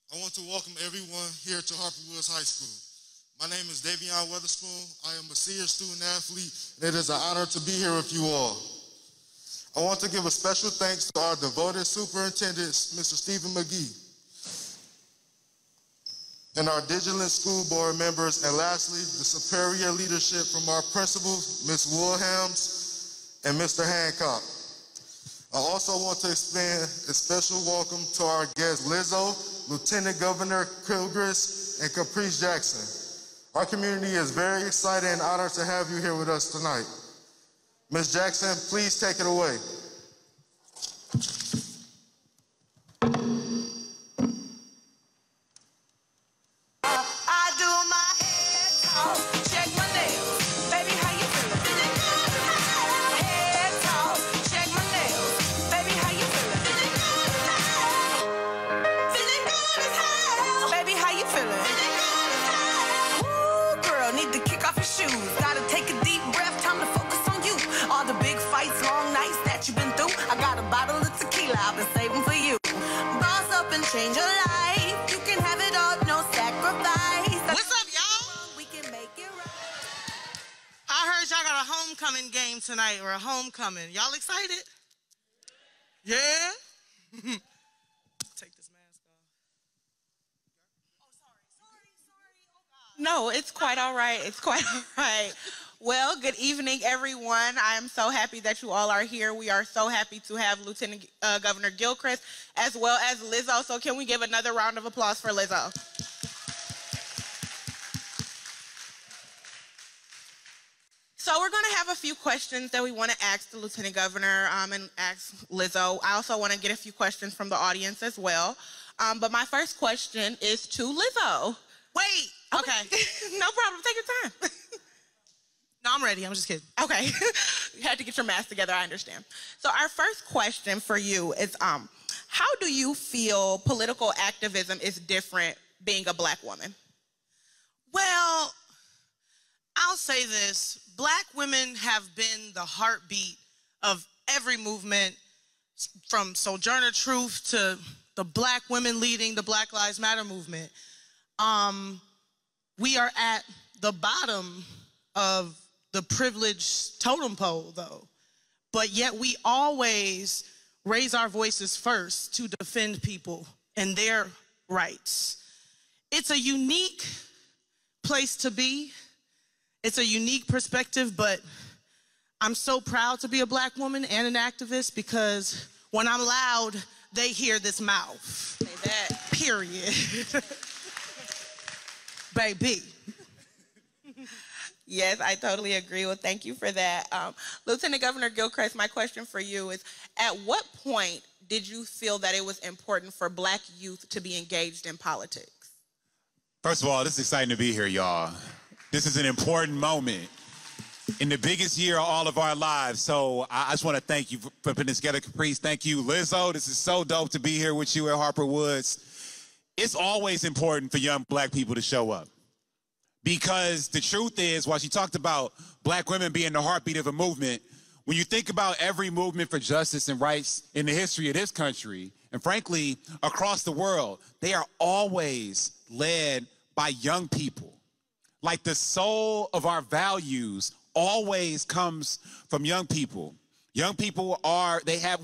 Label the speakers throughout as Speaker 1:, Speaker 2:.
Speaker 1: I want to welcome everyone here to Harper Woods High School. My name is Davion Weatherspoon. I am a senior student athlete, and it is an honor to be here with you all. I want to give a special thanks to our devoted superintendents, Mr. Stephen McGee, and our Diligent School Board members, and lastly, the superior leadership from our principals, Ms. Wilhelms and Mr. Hancock. I also want to extend a special welcome to our guests, Lizzo, Lieutenant Governor Kilgris, and Caprice Jackson. Our community is very excited and honored to have you here with us tonight. Ms. Jackson, please take it away.
Speaker 2: Change your life. You can have it all, no sacrifice. What's up, y'all? We can make it right. I heard y'all got a homecoming game tonight, or a homecoming. Y'all excited? Yeah? Take this mask off. Oh, sorry. Oh, God.
Speaker 3: No, it's quite all right. It's quite all right. Well, good evening, everyone. I am so happy that you all are here. We are so happy to have Lieutenant Governor Gilchrist as well as Lizzo. So can we give another round of applause for Lizzo? So we're going to have a few questions that we want to ask the Lieutenant Governor and ask Lizzo. I also want to get a few questions from the audience as well. But my first question is to Lizzo.
Speaker 2: Wait. Okay.
Speaker 3: No problem. Take your time.
Speaker 2: No, I'm ready. I'm just kidding.
Speaker 3: Okay. You had to get your mask together. I understand. So our first question for you is, how do you feel political activism is different being a Black woman?
Speaker 2: Well, I'll say this. Black women have been the heartbeat of every movement, from Sojourner Truth to the Black women leading the Black Lives Matter movement. We are at the bottom of the privileged totem pole, though. But yet we always raise our voices first to defend people and their rights. It's a unique place to be. It's a unique perspective, but I'm so proud to be a Black woman and an activist, because when I'm loud, they hear this mouth.
Speaker 3: Say that.
Speaker 2: Period. Baby.
Speaker 3: Yes, I totally agree. Well, thank you for that. Lieutenant Governor Gilchrist, my question for you is, at what point did you feel that it was important for Black youth to be engaged in politics?
Speaker 4: First of all, this is exciting to be here, y'all. This is an important moment in the biggest year of all of our lives. So I just want to thank you for putting this together, Caprice. Thank you, Lizzo. This is so dope to be here with you at Harper Woods. It's always important for young Black people to show up. Because the truth is, while she talked about Black women being the heartbeat of a movement, when you think about every movement for justice and rights in the history of this country, and frankly, across the world, they are always led by young people. Like, the soul of our values always comes from young people. Young people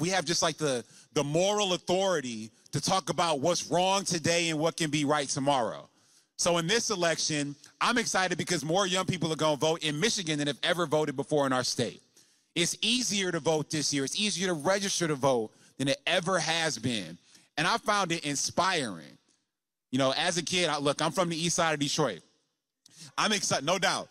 Speaker 4: we have just like the moral authority to talk about what's wrong today and what can be right tomorrow. So in this election, I'm excited because more young people are going to vote in Michigan than have ever voted before in our state. It's easier to vote this year. It's easier to register to vote than it ever has been. And I found it inspiring. You know, as a kid, look, I'm from the east side of Detroit. I'm excited, no doubt.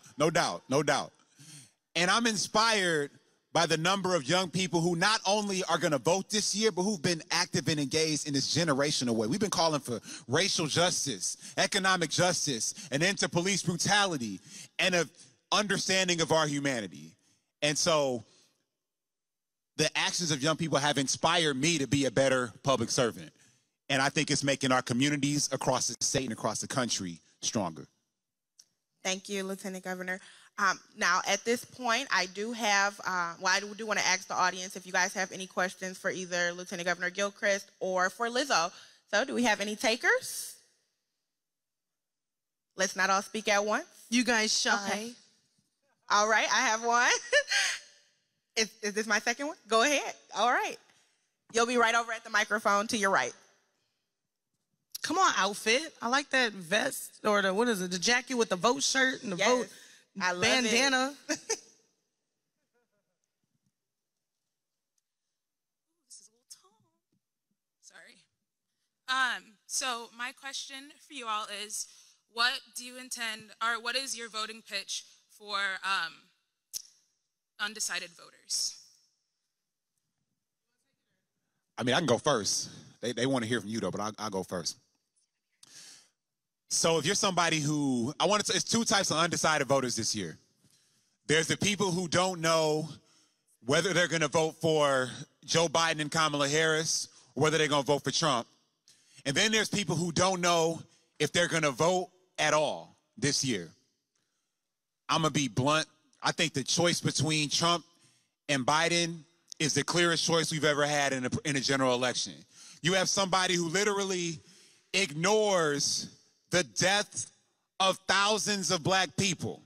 Speaker 4: And I'm inspired by the number of young people who not only are going to vote this year, but who've been active and engaged in this generational way. We've been calling for racial justice, economic justice, an end to police brutality, and an understanding of our humanity. And so the actions of young people have inspired me to be a better public servant. And I think it's making our communities across the state and across the country stronger.
Speaker 3: Thank you, Lieutenant Governor. Now, at this point, I do have, I do want to ask the audience if you guys have any questions for either Lieutenant Governor Gilchrist or for Lizzo. So, do we have any takers? Let's not all speak at once.
Speaker 2: You guys shy.
Speaker 3: Okay. All right, I have one. Is this my second one? Go ahead. All right. You'll be right over at the microphone to your right.
Speaker 2: Come on, outfit. I like that vest or the jacket with the vote shirt and the vote
Speaker 3: I love
Speaker 2: bandana.
Speaker 3: It.
Speaker 5: This is a little tall. Sorry. So my question for you all is, what do you intend, or what is your voting pitch for undecided voters?
Speaker 4: I mean, I can go first. They want to hear from you, though, but I'll go first. So if you're somebody who, it's two types of undecided voters this year. There's the people who don't know whether they're going to vote for Joe Biden and Kamala Harris, or whether they're going to vote for Trump. And then there's people who don't know if they're going to vote at all this year. I'm going to be blunt. I think the choice between Trump and Biden is the clearest choice we've ever had in a general election. You have somebody who literally ignores the death of thousands of black people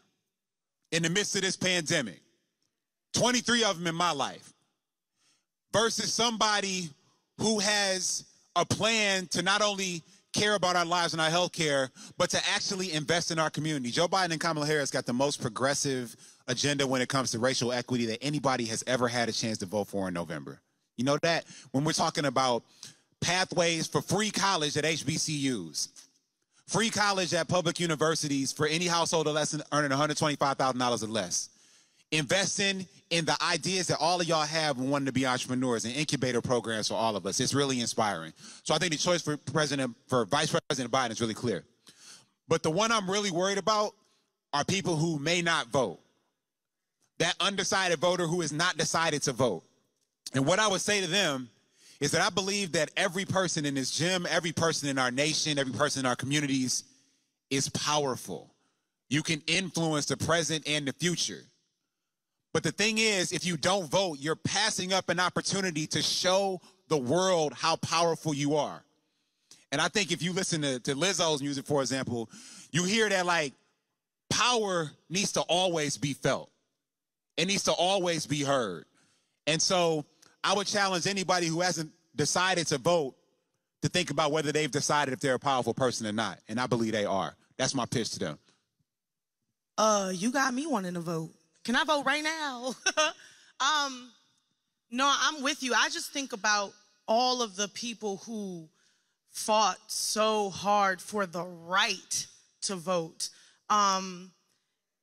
Speaker 4: in the midst of this pandemic, 23 of them in my life, versus somebody who has a plan to not only care about our lives and our health care, but to actually invest in our community. Joe Biden and Kamala Harris got the most progressive agenda when it comes to racial equity that anybody has ever had a chance to vote for in November. You know that? When we're talking about pathways for free college at HBCUs, free college at public universities for any household earning $125,000 or less, investing in the ideas that all of y'all have when wanting to be entrepreneurs and incubator programs for all of us. It's really inspiring. So I think the choice for Vice President Biden is really clear. But the one I'm really worried about are people who may not vote. That undecided voter who has not decided to vote. And what I would say to them is that I believe that every person in this gym, every person in our nation, every person in our communities is powerful. You can influence the present and the future. But the thing is, if you don't vote, you're passing up an opportunity to show the world how powerful you are. And I think if you listen to Lizzo's music, for example, you hear that, like, power needs to always be felt. It needs to always be heard. And so I would challenge anybody who hasn't decided to vote to think about whether they've decided if they're a powerful person or not. And I believe they are. That's my pitch to them.
Speaker 2: You got me wanting to vote. Can I vote right now? No, I'm with you. I just think about all of the people who fought so hard for the right to vote.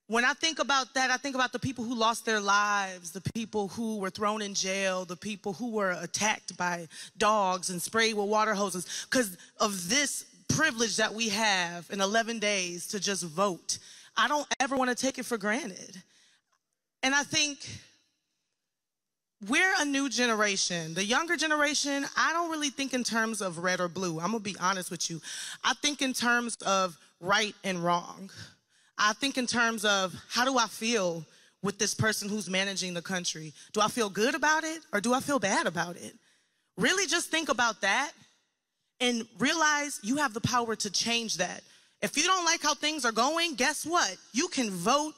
Speaker 2: When I think about that, I think about the people who lost their lives, the people who were thrown in jail, the people who were attacked by dogs and sprayed with water hoses because of this privilege that we have in 11 days to just vote. I don't ever want to take it for granted. And I think we're a new generation. The younger generation, I don't really think in terms of red or blue. I'm going to be honest with you. I think in terms of right and wrong. I think in terms of how do I feel with this person who's managing the country? Do I feel good about it or do I feel bad about it? Really just think about that and realize you have the power to change that. If you don't like how things are going, guess what? You can vote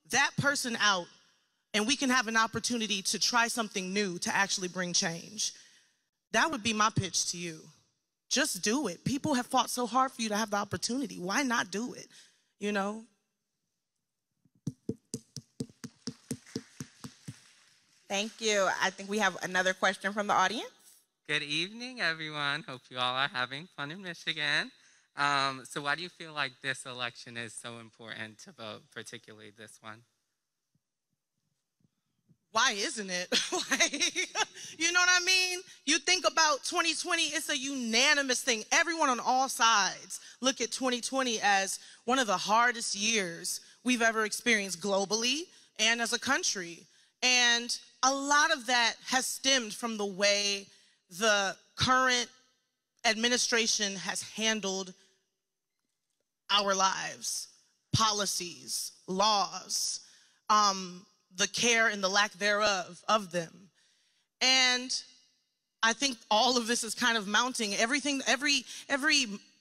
Speaker 2: that person out and we can have an opportunity to try something new to actually bring change. That would be my pitch to you. Just do it. People have fought so hard for you to have the opportunity. Why not do it? You know?
Speaker 3: Thank you. I think we have another question from the audience.
Speaker 6: Good evening, everyone. Hope you all are having fun in Michigan. So why do you feel like this election is so important to vote, particularly this one?
Speaker 2: Why isn't it? You know what I mean? You think about 2020, it's a unanimous thing. Everyone on all sides look at 2020 as one of the hardest years we've ever experienced globally and as a country. And a lot of that has stemmed from the way the current administration has handled our lives, policies, laws, the care and the lack thereof of them. And I think all of this is kind of mounting. Every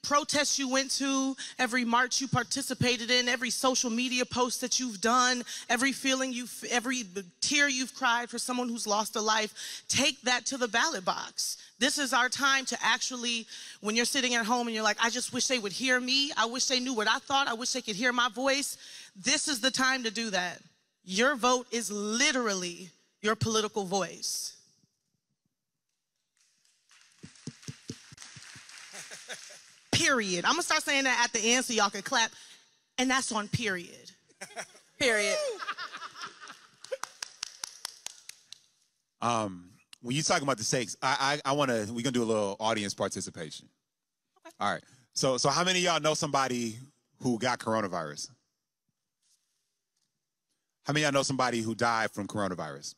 Speaker 2: protest you went to, every march you participated in, every social media post that you've done, every tear you've cried for someone who's lost a life, take that to the ballot box. This is our time to actually, when you're sitting at home and you're like, I just wish they would hear me. I wish they knew what I thought. I wish they could hear my voice. This is the time to do that. Your vote is literally your political voice. Period. I'm gonna start saying that at the end so y'all can clap. And that's on period.
Speaker 3: Period.
Speaker 4: When you talking about the stakes, we're gonna do a little audience participation. Okay. All right. So how many of y'all know somebody who got coronavirus? How many of y'all know somebody who died from coronavirus?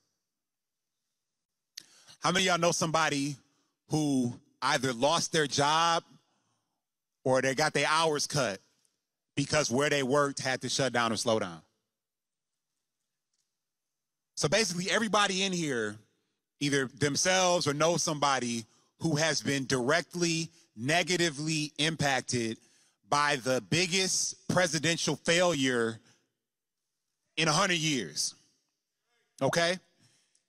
Speaker 4: How many of y'all know somebody who either lost their job or they got their hours cut because where they worked had to shut down or slow down? So basically everybody in here either themselves or know somebody who has been directly, negatively impacted by the biggest presidential failure in 100 years, okay?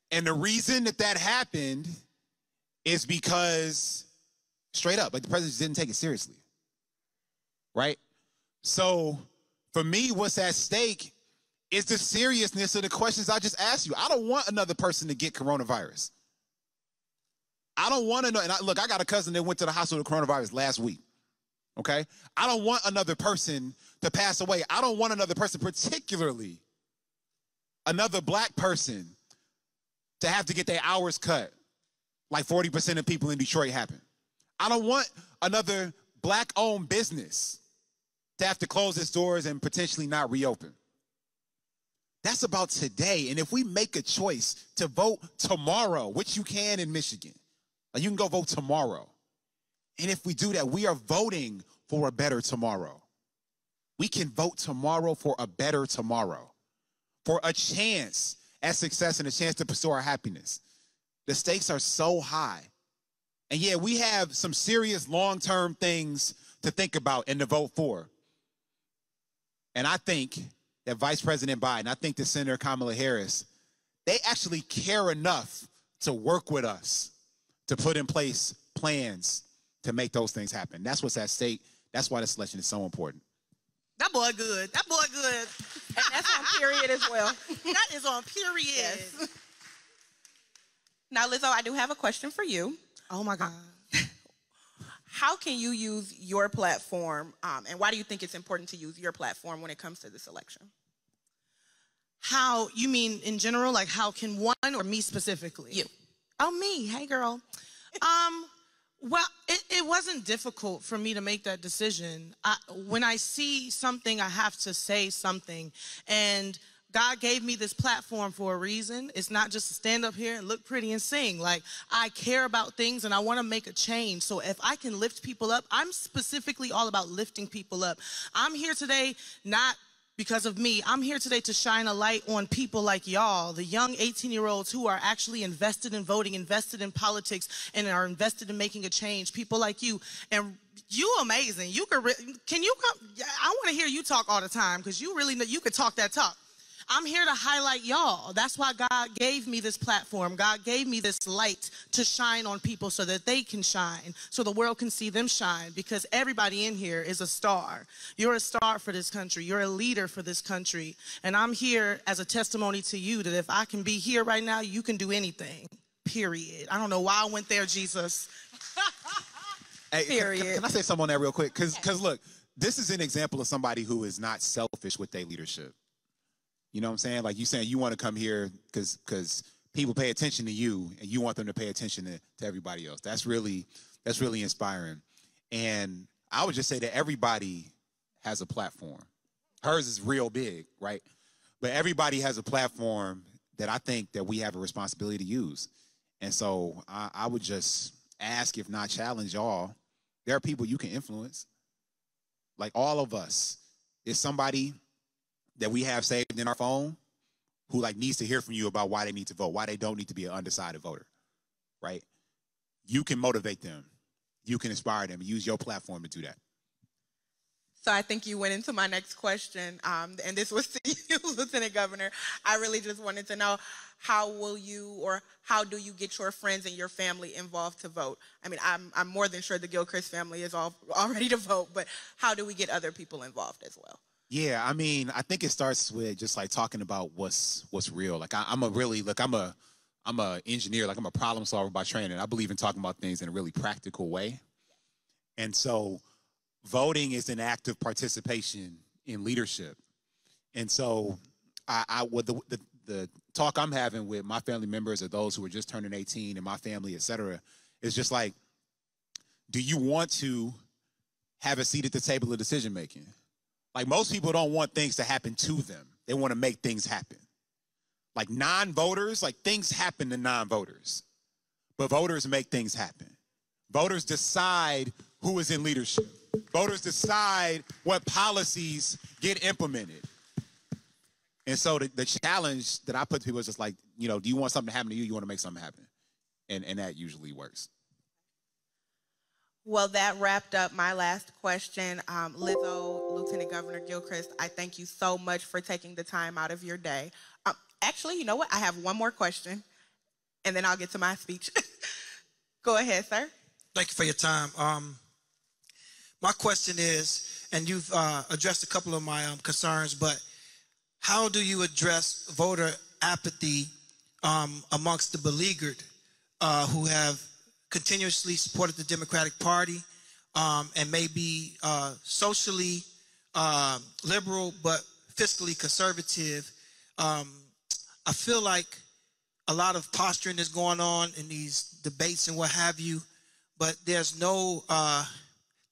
Speaker 4: And the reason that happened is because, straight up, like the president didn't take it seriously, right? So for me, what's at stake is the seriousness of the questions I just asked you. I don't want another person to get coronavirus. I don't want to know, and look, I got a cousin that went to the hospital with coronavirus last week, okay? I don't want another person to pass away. I don't want another person, particularly another black person, to have to get their hours cut like 40% of people in Detroit happen. I don't want another black-owned business to have to close its doors and potentially not reopen. That's about today. And if we make a choice to vote tomorrow, which you can in Michigan, like you can go vote tomorrow. And if we do that, we are voting for a better tomorrow. We can vote tomorrow for a better tomorrow, for a chance at success and a chance to pursue our happiness. The stakes are so high. And yeah, we have some serious long-term things to think about and to vote for. And I think that Vice President Biden, I think that Senator Kamala Harris, they actually care enough to work with us to put in place plans to make those things happen. That's what's at stake. That's why this election is so important.
Speaker 2: That boy good. That boy good.
Speaker 3: And that's on period as well.
Speaker 2: That is on period.
Speaker 3: Yes. Now, Lizzo, I do have a question for you.
Speaker 2: Oh, my God.
Speaker 3: How can you use your platform, and why do you think it's important to use your platform when it comes to this election?
Speaker 2: How, you mean in general, like how can one, or me specifically?
Speaker 3: You.
Speaker 2: Oh, me. Hey, girl. Well, it wasn't difficult for me to make that decision. When I see something, I have to say something. And God gave me this platform for a reason. It's not just to stand up here and look pretty and sing. Like, I care about things and I want to make a change. So if I can lift people up, I'm specifically all about lifting people up. I'm here today not because of me. I'm here today to shine a light on people like y'all, the young 18-year-olds who are actually invested in voting, invested in politics, and are invested in making a change. People like you. And you amazing. You can you come? I want to hear you talk all the time because you really know you could talk that talk. I'm here to highlight y'all. That's why God gave me this platform. God gave me this light to shine on people so that they can shine, so the world can see them shine, because everybody in here is a star. You're a star for this country. You're a leader for this country. And I'm here as a testimony to you that if I can be here right now, you can do anything, period. I don't know why I went there, Jesus.
Speaker 4: Hey,
Speaker 3: period.
Speaker 4: Can I say something on that real quick? Because look, this is an example of somebody who is not selfish with their leadership. You know what I'm saying? Like you saying you want to come here because people pay attention to you and you want them to pay attention to everybody else. That's really inspiring. And I would just say that everybody has a platform. Hers is real big, right? But everybody has a platform that I think that we have a responsibility to use. And so I would just ask, if not challenge y'all, there are people you can influence. Like all of us. Is somebody that we have saved in our phone who like needs to hear from you about why they need to vote, why they don't need to be an undecided voter, right? You can motivate them. You can inspire them. Use your platform to do that.
Speaker 3: So I think you went into my next question, and this was to you, Lieutenant Governor. I really just wanted to know, how will you, or how do you get your friends and your family involved to vote? I mean, I'm more than sure the Gilchrist family is all ready to vote, but how do we get other people involved as well?
Speaker 4: Yeah, I mean, I think it starts with just like talking about what's real. Like I'm a engineer, like I'm a problem solver by training. I believe in talking about things in a really practical way. And so voting is an active participation in leadership. And so with the talk I'm having with my family members or those who are just turning 18 in my family, et cetera, is just like, do you want to have a seat at the table of decision making? Like, most people don't want things to happen to them. They want to make things happen. Like non-voters, like things happen to non-voters. But voters make things happen. Voters decide who is in leadership. Voters decide what policies get implemented. And so the challenge that I put to people is just like, you know, do you want something to happen to you? You want to make something happen. And that usually works.
Speaker 3: Well, that wrapped up my last question. Lizzo, Lieutenant Governor Gilchrist, I thank you so much for taking the time out of your day. Actually, you know what? I have one more question, and then I'll get to my speech. Go ahead, sir.
Speaker 7: Thank you for your time. My question is, and you've addressed a couple of my concerns, but how do you address voter apathy amongst the beleaguered who have continuously supported the Democratic Party and may be socially liberal but fiscally conservative? I feel like a lot of posturing is going on in these debates and what have you, but there's no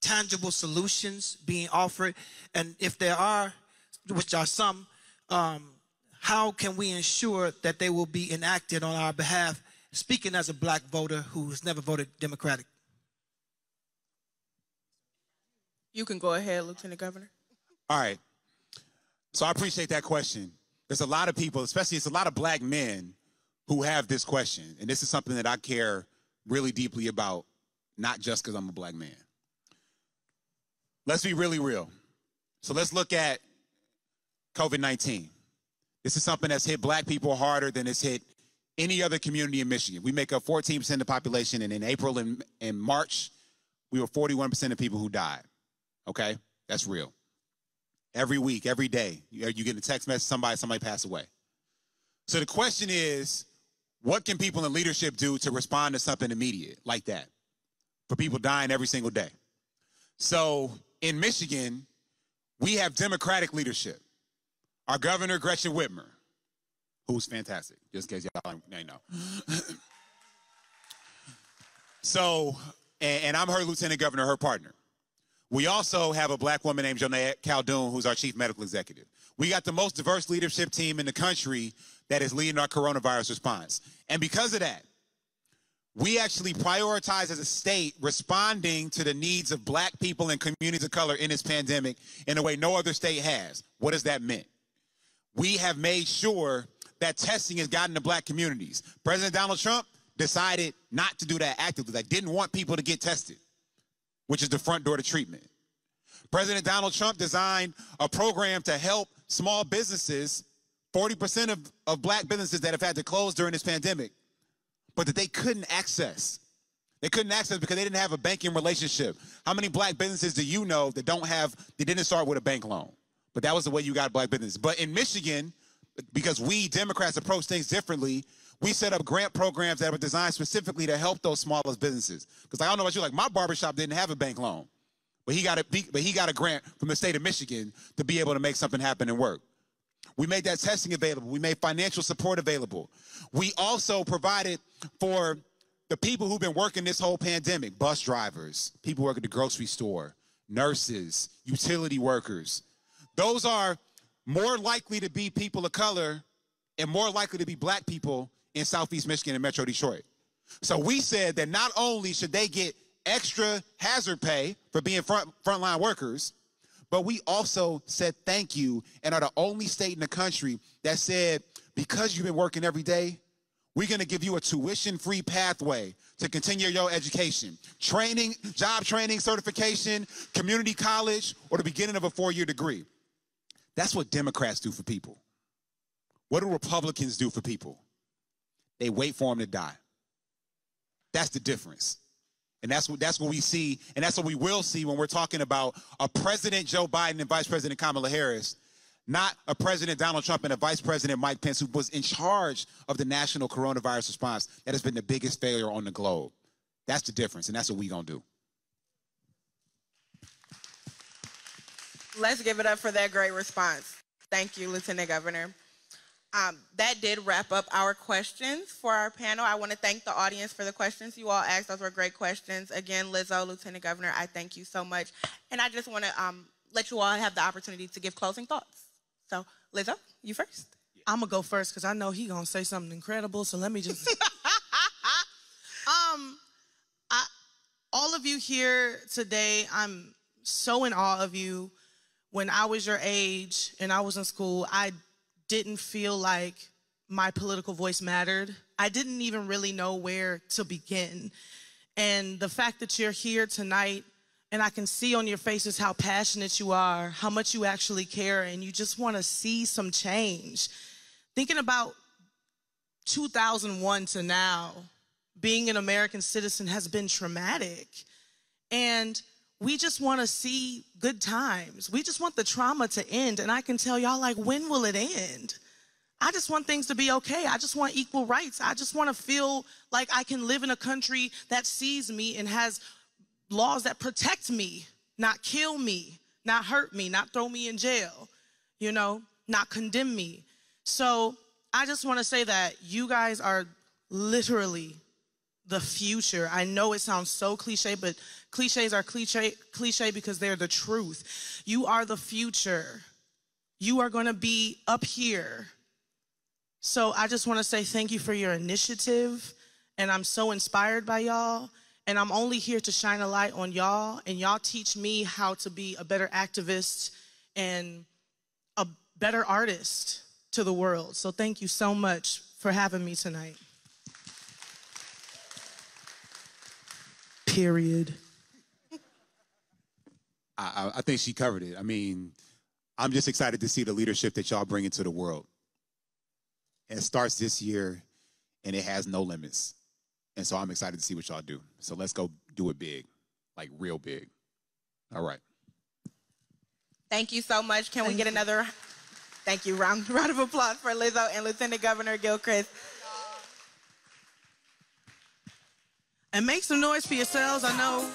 Speaker 7: tangible solutions being offered. And if there are, which are some, how can we ensure that they will be enacted on our behalf, speaking as a black voter who has never voted Democratic?
Speaker 3: You can go ahead, Lieutenant Governor.
Speaker 4: All right. So I appreciate that question. There's a lot of people, especially it's a lot of black men who have this question. And this is something that I care really deeply about, not just because I'm a black man. Let's be really real. So let's look at COVID-19. This is something that's hit black people harder than it's hit any other community in Michigan. We make up 14% of the population, and in April and March, we were 41% of people who died. Okay? That's real. Every week, every day, you get a text message, somebody passed away. So the question is, what can people in leadership do to respond to something immediate like that for people dying every single day? So in Michigan, we have Democratic leadership. Our governor, Gretchen Whitmer, who's fantastic, just in case y'all ain't know. So, and I'm her lieutenant governor, her partner. We also have a black woman named Jonette Caldoun, who's our chief medical executive. We got the most diverse leadership team in the country that is leading our coronavirus response. And because of that, we actually prioritize as a state responding to the needs of black people and communities of color in this pandemic in a way no other state has. What does that mean? We have made sure that testing has gotten to black communities. President Donald Trump decided not to do that actively. They didn't want people to get tested, which is the front door to treatment. President Donald Trump designed a program to help small businesses, 40% of black businesses that have had to close during this pandemic, but that they couldn't access. They couldn't access because they didn't have a banking relationship. How many black businesses do you know that didn't start with a bank loan? But that was the way you got black business. But in Michigan, because we Democrats approach things differently, we set up grant programs that were designed specifically to help those smallest businesses. Because I don't know about you, like my barbershop didn't have a bank loan, but he got a grant from the state of Michigan to be able to make something happen and work. We made that testing available. We made financial support available. We also provided for the people who've been working this whole pandemic, bus drivers, people working at the grocery store, nurses, utility workers. Those are more likely to be people of color and more likely to be black people in Southeast Michigan and Metro Detroit. So we said that not only should they get extra hazard pay for being frontline workers, but we also said thank you and are the only state in the country that said, because you've been working every day, We're going to give you a tuition-free pathway to continue your education. Training, job training, certification, community college, or the beginning of a 4-year degree. That's what Democrats do for people. What do Republicans do for people? They wait for them to die. That's the difference. And that's what we see, and that's what we will see when we're talking about a President Joe Biden and Vice President Kamala Harris, not a President Donald Trump and a Vice President Mike Pence, who was in charge of the national coronavirus response that has been the biggest failure on the globe. That's the difference, and that's what we're going to do.
Speaker 3: Let's give it up for that great response. Thank you, Lieutenant Governor. That did wrap up our questions for our panel. I want to thank the audience for the questions you all asked. Those were great questions. Again, Lizzo, Lieutenant Governor, I thank you so much. And I just want to let you all have the opportunity to give closing thoughts. So, Lizzo, you first.
Speaker 2: I'm going to go first because I know he's going to say something incredible, so let me just... all of you here today, I'm so in awe of you. When I was your age and I was in school, I didn't feel like my political voice mattered. I didn't even really know where to begin. And the fact that you're here tonight, and I can see on your faces how passionate you are, how much you actually care, and you just want to see some change. Thinking about 2001 to now, being an American citizen has been traumatic. And we just want to see good times. We just want the trauma to end. And I can tell y'all, like, when will it end? I just want things to be okay. I just want equal rights. I just want to feel like I can live in a country that sees me and has laws that protect me, not kill me, not hurt me, not throw me in jail, you know, not condemn me. So I just want to say that you guys are literally the future. I know it sounds so cliche, but cliches are cliche because they're the truth. You are the future. You are going to be up here. So I just want to say thank you for your initiative, and I'm so inspired by y'all, and I'm only here to shine a light on y'all, and y'all teach me how to be a better activist and a better artist to the world. So thank you so much for having me tonight. Period.
Speaker 4: I think she covered it. I mean, I'm just excited to see the leadership that y'all bring into the world. It starts this year, and it has no limits. And so I'm excited to see what y'all do. So let's go do it big, like real big. All right.
Speaker 3: Thank you so much. Can we get another, thank you, round of applause for Lizzo and Lieutenant Governor Gilchrist.
Speaker 2: And make some noise for yourselves. I know